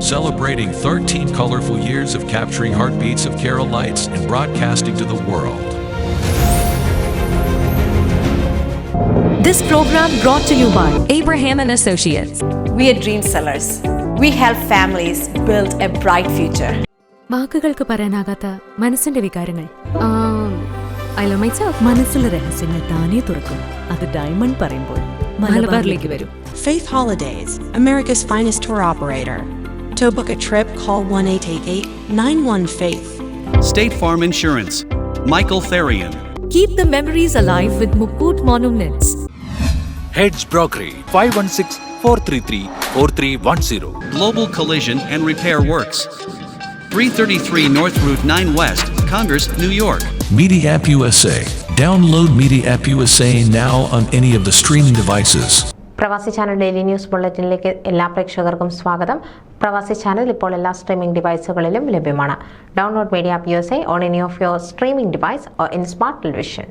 celebrating 13 colorful years of capturing heartbeats of Kerala lights and broadcasting to the world. This program brought to you by Abraham and Associates. We are dream sellers. We help families build a bright future. വാക്കുകൾക്ക് പറയാനാകാത്ത മനസ്സിന്റെ വികാരങ്ങൾ. I love myself. മനസ്സിലെ രഹസ്യങ്ങൾ താനേ തുറക്കും. അത് diamond പറയുമ്പോൾ മലബാറിലേക്ക് വരും. Faith Holidays, America's finest tour operator. To book a trip, call 1-888-91-FAITH. State Farm Insurance, Michael Therian. Keep the memories alive with Mukut Monuments. Heads Brokery 516-433-4310. Global Collision and Repair Works, 333 North Route 9 West, Congress, New York. Media App USA. Download Media App USA now on any of the streaming devices. പ്രവാസി channel daily news ബുള്ളറ്റിനിലേക്ക് എല്ലാ പ്രേക്ഷകർക്കും സ്വാഗതം. പ്രവാസി channel ഇപ്പോൾ എല്ലാ streaming ഡിവൈസുകളിലും ലഭ്യമാണ്. Download media app USA on any of your streaming device or in smart television.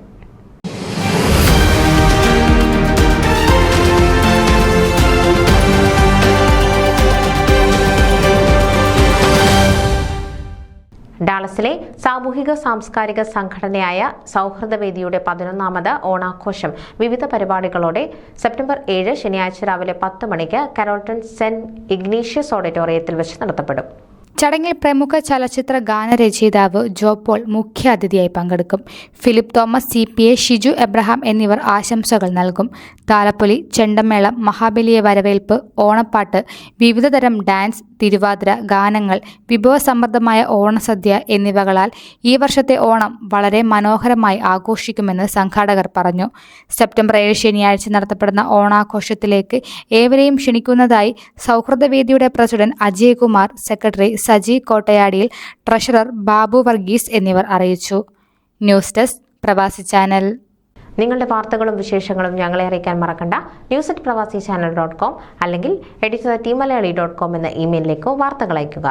ഡാളസിലെ സാമൂഹിക സാംസ്കാരിക സംഘടനയായ സൗഹൃദവേദിയുടെ 11ാമത് ഓണാഘോഷം വിവിധ പരിപാടികളോടെ സെപ്റ്റംബർ 7 ശനിയാഴ്ച രാവിലെ 10 മണിക്ക് കരോൾട്ടൺ സെന്റ് ഇഗ്നീഷ്യസ് ഓഡിറ്റോറിയത്തിൽ വെച്ച് നടത്തപ്പെടും. ചടങ്ങിൽ പ്രമുഖ ചലച്ചിത്ര ഗാനരചയിതാവ് ജോ പോൾ മുഖ്യാതിഥിയായി പങ്കെടുക്കും. Philip Thomas, CPA, Shiju Abraham എന്നിവർ ആശംസകൾ നൽകും. താലപ്പൊലി, ചെണ്ടമേളം, മഹാബലിയെ വരവേൽപ്പ്, ഓണപ്പാട്ട്, വിവിധതരം ഡാൻസ്, തിരുവാതിര, ഗാനങ്ങൾ, വിഭവസമൃദ്ധമായ ഓണസദ്യ എന്നിവകളാൽ ഈ വർഷത്തെ ഓണം വളരെ മനോഹരമായി ആഘോഷിക്കുമെന്ന് സംഘാടകർ പറഞ്ഞു. സെപ്റ്റംബർ 7 ശനിയാഴ്ച നടത്തപ്പെടുന്ന ഓണാഘോഷത്തിലേക്ക് ഏവരെയും ക്ഷണിക്കുന്നതായി സൗഹൃദവേദിയുടെ പ്രസിഡന്റ് അജയ് കുമാർ, സെക്രട്ടറി സജി കോട്ടയാടിയിൽ, ട്രഷറർ ബാബു വർഗീസ് എന്നിവർ അറിയിച്ചു. News desk Pravasi channel. നിങ്ങളുടെ വാർത്തകളും വിശേഷങ്ങളും ഞങ്ങളെ അറിയിക്കാൻ മറക്കണ്ട. news@pravasichannel.com അല്ലെങ്കിൽ editor@tmalayali.com എന്ന ഇമെയിലിലേക്കോ വാർത്തകൾ അയയ്ക്കുക.